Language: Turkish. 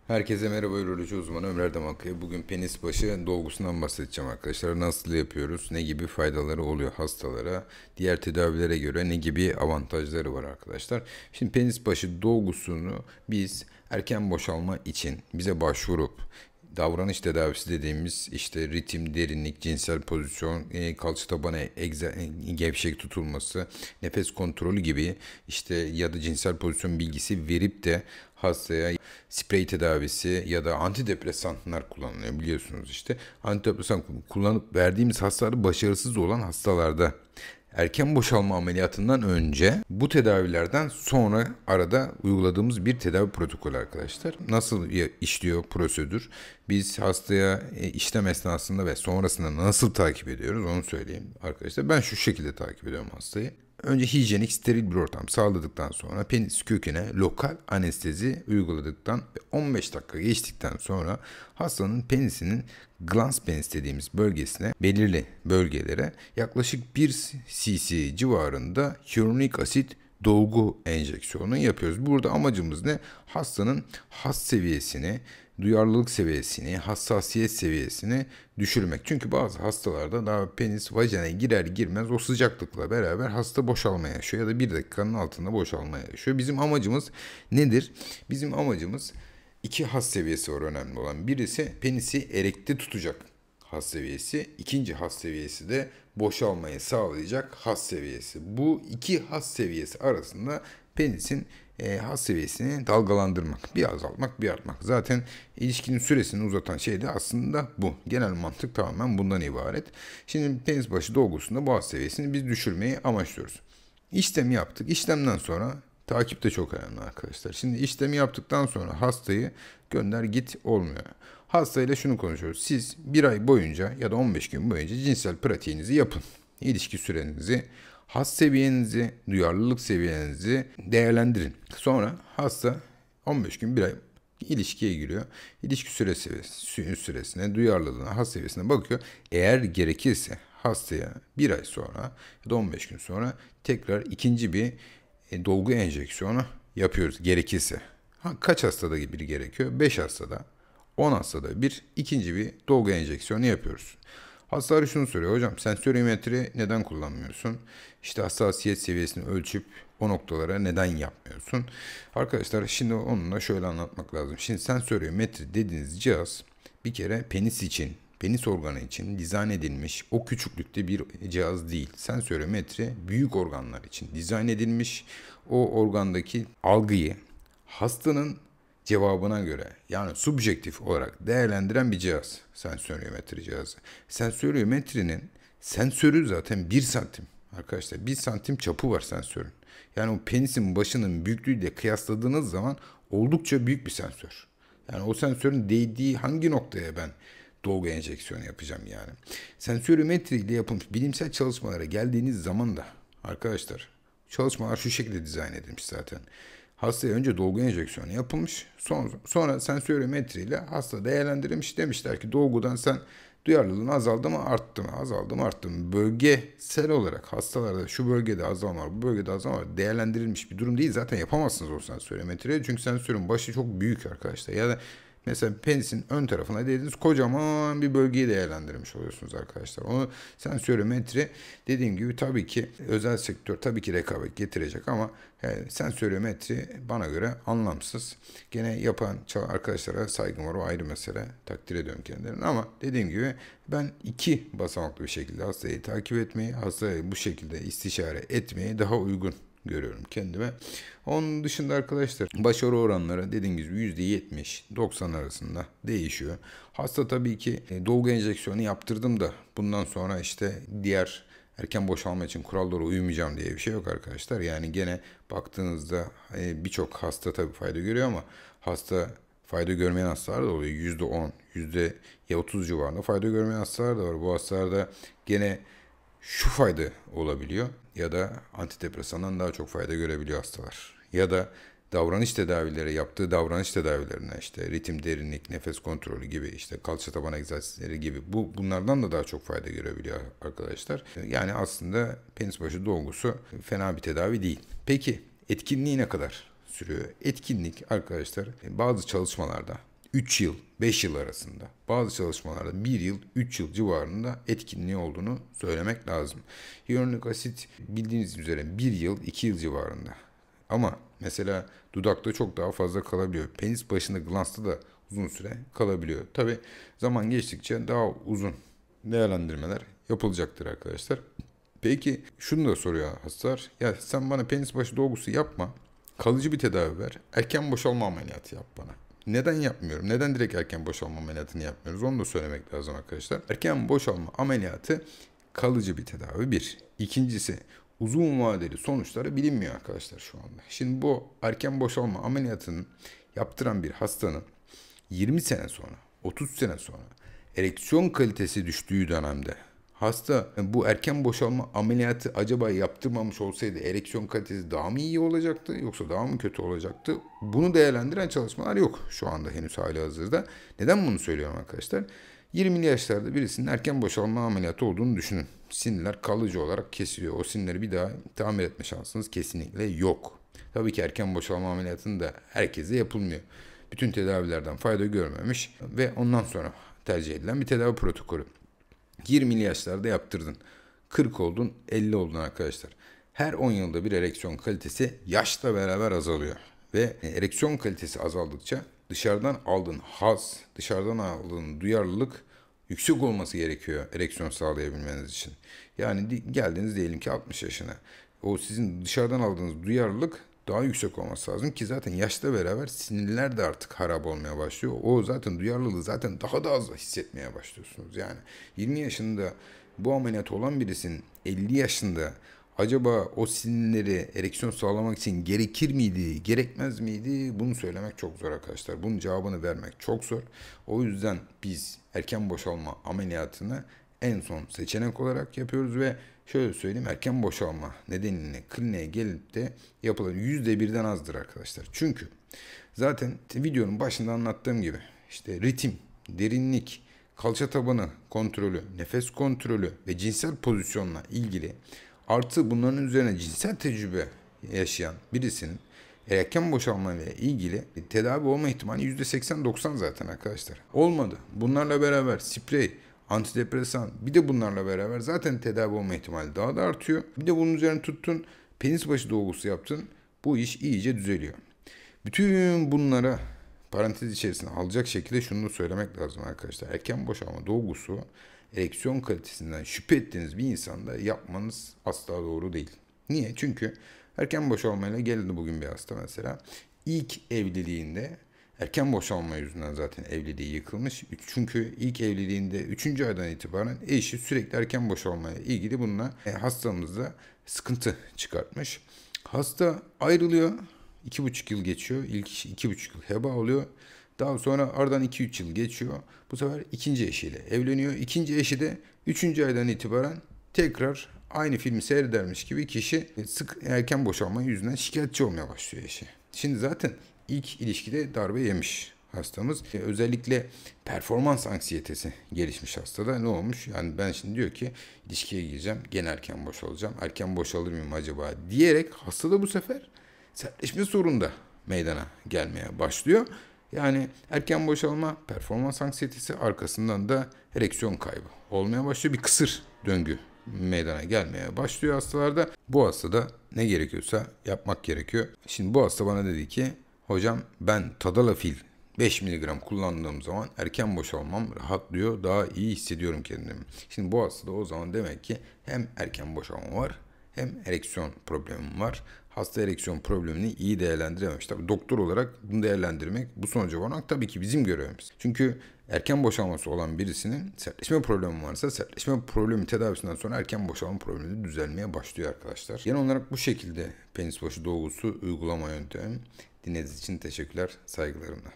Herkese merhaba, üroloji uzmanı Ömer Damakkaya. Bugün penis başı dolgusundan bahsedeceğim arkadaşlar. Nasıl yapıyoruz, ne gibi faydaları oluyor hastalara, diğer tedavilere göre ne gibi avantajları var arkadaşlar. Şimdi penis başı dolgusunu biz erken boşalma için bize başvurup davranış tedavisi dediğimiz işte ritim, derinlik, cinsel pozisyon, kalça tabanı gevşek tutulması, nefes kontrolü gibi işte ya da cinsel pozisyon bilgisi verip de hastaya sprey tedavisi ya da antidepresanlar kullanılıyor biliyorsunuz işte. Antidepresan kullanıp verdiğimiz hastalarda başarısız olan hastalarda erken boşalma ameliyatından önce bu tedavilerden sonra arada uyguladığımız bir tedavi protokolü arkadaşlar. Nasıl işliyor prosedür? Biz hastaya işlem esnasında ve sonrasında nasıl takip ediyoruz onu söyleyeyim arkadaşlar. Ben şu şekilde takip ediyorum hastayı. Önce hijyenik steril bir ortam sağladıktan sonra penis köküne lokal anestezi uyguladıktan ve 15 dakika geçtikten sonra hastanın penisinin glans penis dediğimiz bölgesine, belirli bölgelere yaklaşık 1 cc civarında hyaluronik asit dolgu enjeksiyonu yapıyoruz. Burada amacımız ne? Hastanın has seviyesini, duyarlılık seviyesini, hassasiyet seviyesini düşürmek. Çünkü bazı hastalarda daha penis vajinaya girer girmez o sıcaklıkla beraber hasta boşalma yaşıyor ya da 1 dakikanın altında boşalma yaşıyor. Bizim amacımız nedir? Bizim amacımız iki has seviyesi var önemli olan. Birisi penisi erekte tutacak has seviyesi. İkinci has seviyesi de boşalmayı sağlayacak has seviyesi. Bu iki has seviyesi arasında penisin has seviyesini dalgalandırmak, bir azaltmak, bir artmak. Zaten ilişkinin süresini uzatan şey de aslında bu. Genel mantık tamamen bundan ibaret. Şimdi penis başı dolgusunda bu has seviyesini biz düşürmeyi amaçlıyoruz. İşlemi yaptık. İşlemden sonra takip de çok önemli arkadaşlar. Şimdi işlemi yaptıktan sonra hastayı gönder git olmuyor. Hastayla şunu konuşuyoruz. Siz bir ay boyunca ya da 15 gün boyunca cinsel pratiğinizi yapın. İlişki sürenizi, has seviyenizi, duyarlılık seviyenizi değerlendirin. Sonra hasta 15 gün bir ay ilişkiye giriyor. İlişki süresine, duyarlılığına, has seviyesine bakıyor. Eğer gerekirse hastaya bir ay sonra ya da 15 gün sonra tekrar ikinci bir dolgu enjeksiyonu yapıyoruz gerekirse. Kaç hastada bir gerekiyor? 5 hastada, 10 hastada bir ikinci bir dolgu enjeksiyonu yapıyoruz. Hastalar şunu soruyor. Hocam sensorimetri neden kullanmıyorsun? İşte hassasiyet seviyesini ölçüp o noktalara neden yapmıyorsun? Arkadaşlar şimdi onunla şöyle anlatmak lazım. Şimdi sensorimetri dediğiniz cihaz bir kere penis için, penis organı için dizayn edilmiş o küçüklükte bir cihaz değil. Sensorimetri büyük organlar için dizayn edilmiş. O organdaki algıyı hastanın cevabına göre yani subjektif olarak değerlendiren bir cihaz. Sensöryometri cihazı. Sensöryometrinin sensörü zaten 1 santim. Arkadaşlar 1 santim çapı var sensörün. Yani o penisin başının büyüklüğüyle kıyasladığınız zaman oldukça büyük bir sensör. Yani o sensörün değdiği hangi noktaya ben dolgu enjeksiyonu yapacağım yani. Sensöryometri ile yapılmış bilimsel çalışmalara geldiğiniz zaman da arkadaşlar çalışmalar şu şekilde dizayn edilmiş zaten. Hastaya önce dolgu enjeksiyonu yapılmış. Sonra sensöryometri ile hasta değerlendirilmiş. Demişler ki dolgudan sen duyarlılığın azaldı mı arttı mı? Azaldı mı arttı mı? Bölgesel olarak hastalarda şu bölgede azalma var, bu bölgede azalma var değerlendirilmiş bir durum değil. Zaten yapamazsınız o sensöryometriyi. Çünkü sensörün başı çok büyük arkadaşlar. Ya da mesela penisin ön tarafına dediğiniz kocaman bir bölgeyi değerlendirmiş oluyorsunuz arkadaşlar. Onu sensöryometri dediğim gibi tabii ki özel sektör tabii ki rekabet getirecek ama sensöryometri bana göre anlamsız. Gene yapan arkadaşlara saygım var, o ayrı mesele. Takdir ediyorum kendilerini ama dediğim gibi ben 2 basamaklı bir şekilde hastayı takip etmeyi, hastayı bu şekilde istişare etmeyi daha uygun görüyorum kendime. Onun dışında arkadaşlar başarı oranları dediğim gibi %70-90 arasında değişiyor. Hasta tabii ki dolgu enjeksiyonu yaptırdım da bundan sonra işte diğer erken boşalma için kurallara uymayacağım diye bir şey yok arkadaşlar. Yani gene baktığınızda birçok hasta tabii fayda görüyor ama hasta fayda görmeyen hastalar da oluyor. %10, %30 civarında fayda görmeyen hastalar da var. Bu hastalarda gene şu fayda olabiliyor ya da antidepresandan daha çok fayda görebiliyor hastalar. Ya da davranış tedavileri yaptığı davranış tedavilerine işte ritim, derinlik, nefes kontrolü gibi işte kalça taban egzersizleri gibi bunlardan da daha çok fayda görebiliyor arkadaşlar. Yani aslında penis başı dolgusu fena bir tedavi değil. Peki etkinliği ne kadar sürüyor? Etkinlik arkadaşlar bazı çalışmalarda 3 yıl, 5 yıl arasında. Bazı çalışmalarda 1 yıl, 3 yıl civarında etkinliği olduğunu söylemek lazım. Hyaluronik asit bildiğiniz üzere 1 yıl, 2 yıl civarında. Ama mesela dudakta çok daha fazla kalabiliyor. Penis başında, glansta da uzun süre kalabiliyor. Tabi zaman geçtikçe daha uzun değerlendirmeler yapılacaktır arkadaşlar. Peki şunu da soruyor hastalar. Ya sen bana penis başı dolgusu yapma. Kalıcı bir tedavi ver. Erken boşalma ameliyatı yap bana. Neden yapmıyorum? Neden direkt erken boşalma ameliyatını yapmıyoruz? Onu da söylemek lazım arkadaşlar. Erken boşalma ameliyatı kalıcı bir tedavi bir. İkincisi uzun vadeli sonuçları bilinmiyor arkadaşlar şu anda. Şimdi bu erken boşalma ameliyatını yaptıran bir hastanın 20 sene sonra, 30 sene sonra ereksiyon kalitesi düştüğü dönemde hasta bu erken boşalma ameliyatı acaba yaptırmamış olsaydı ereksiyon kalitesi daha mı iyi olacaktı yoksa daha mı kötü olacaktı? Bunu değerlendiren çalışmalar yok şu anda henüz halihazırda. Neden bunu söylüyorum arkadaşlar? 20'li yaşlarda birisinin erken boşalma ameliyatı olduğunu düşünün. Sinirler kalıcı olarak kesiliyor. O sinirleri bir daha tamir etme şansınız kesinlikle yok. Tabii ki erken boşalma ameliyatının da herkese yapılmıyor. Bütün tedavilerden fayda görmemiş ve ondan sonra tercih edilen bir tedavi protokolü. 20'li yaşlarda yaptırdın. 40 oldun, 50 oldun arkadaşlar. Her 10 yılda bir ereksiyon kalitesi yaşla beraber azalıyor. Ve ereksiyon kalitesi azaldıkça dışarıdan aldığın haz, dışarıdan aldığın duyarlılık yüksek olması gerekiyor ereksiyon sağlayabilmeniz için. Yani geldiniz diyelim ki 60 yaşına. O sizin dışarıdan aldığınız duyarlılık daha yüksek olması lazım ki zaten yaşla beraber sinirler de artık harap olmaya başlıyor. O zaten duyarlılığı zaten daha da az hissetmeye başlıyorsunuz. Yani 20 yaşında bu ameliyat olan birisinin 50 yaşında acaba o sinirleri ereksiyon sağlamak için gerekir miydi, gerekmez miydi? Bunu söylemek çok zor arkadaşlar. Bunun cevabını vermek çok zor. O yüzden biz erken boşalma ameliyatını en son seçenek olarak yapıyoruz ve şöyle söyleyeyim erken boşalma nedeniyle kliniğe gelip de yapılan %1'den azdır arkadaşlar. Çünkü zaten videonun başında anlattığım gibi işte ritim, derinlik, kalça tabanı kontrolü, nefes kontrolü ve cinsel pozisyonla ilgili artı bunların üzerine cinsel tecrübe yaşayan birisinin erken boşalma ile ilgili tedavi olma ihtimali %80-90 zaten arkadaşlar. Olmadı. Bunlarla beraber sprey, antidepresan bir de bunlarla beraber zaten tedavi olma ihtimali daha da artıyor. Bir de bunun üzerine tuttun penis başı dolgusu yaptın. Bu iş iyice düzeliyor. Bütün bunlara parantez içerisine alacak şekilde şunu da söylemek lazım arkadaşlar. Erken boşalma dolgusu ereksiyon kalitesinden şüphe ettiğiniz bir insanda yapmanız asla doğru değil. Niye? Çünkü erken boşalmayla geldi bugün bir hasta mesela. İlk evliliğinde erken boşalma yüzünden zaten evliliği yıkılmış. Çünkü ilk evliliğinde 3. aydan itibaren eşi sürekli erken boşalmaya ilgili bununla hastamızda sıkıntı çıkartmış. Hasta ayrılıyor. 2,5 yıl geçiyor. İlk 2,5 yıl heba oluyor. Daha sonra aradan 2-3 yıl geçiyor. Bu sefer ikinci eşiyle evleniyor. İkinci eşi de 3. aydan itibaren tekrar aynı filmi seyredermiş gibi kişi sık erken boşalma yüzünden şikayetçi olmaya başlıyor eşi. Şimdi zaten ilk ilişkide darbe yemiş hastamız. Özellikle performans anksiyetesi gelişmiş hastada. Ne olmuş? Yani ben şimdi diyor ki ilişkiye gireceğim. Gene erken boşalacağım. Erken boşalır mıyım acaba? Diyerek hastada bu sefer sertleşme sorunu da meydana gelmeye başlıyor. Yani erken boşalma, performans anksiyetesi arkasından da ereksiyon kaybı olmaya başlıyor. Bir kısır döngü meydana gelmeye başlıyor hastalarda. Bu hastada ne gerekiyorsa yapmak gerekiyor. Şimdi bu hasta bana dedi ki hocam ben Tadalafil 5 mg kullandığım zaman erken boşalmam rahatlıyor. Daha iyi hissediyorum kendimi. Şimdi bu hastada o zaman demek ki hem erken boşalma var hem ereksiyon problemim var. Hasta ereksiyon problemini iyi değerlendirememiş. Tabii doktor olarak bunu değerlendirmek, bu sonuca varmak tabii ki bizim görevimiz. Çünkü erken boşalması olan birisinin sertleşme problemi varsa sertleşme problemi tedavisinden sonra erken boşalma problemi de düzelmeye başlıyor arkadaşlar. Genel olarak bu şekilde penis başı dolgusu uygulama yöntemi. Dinlediğiniz için teşekkürler, saygılarımla.